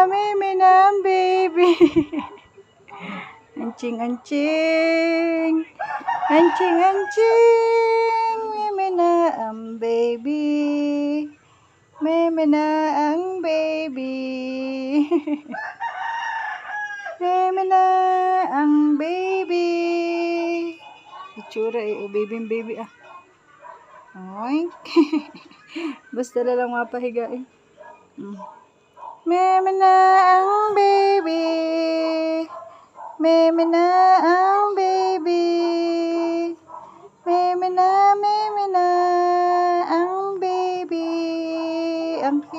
meme na ang baby. Anching, anching. Anching, anching. Meme na ang baby. Meme na ang baby. Meme na ang baby. Itsura eh. O baby ah. Oink. Basta na lang mapahiga eh. Meme na ang baby. Meme na ang baby. Meme na ang baby. Ang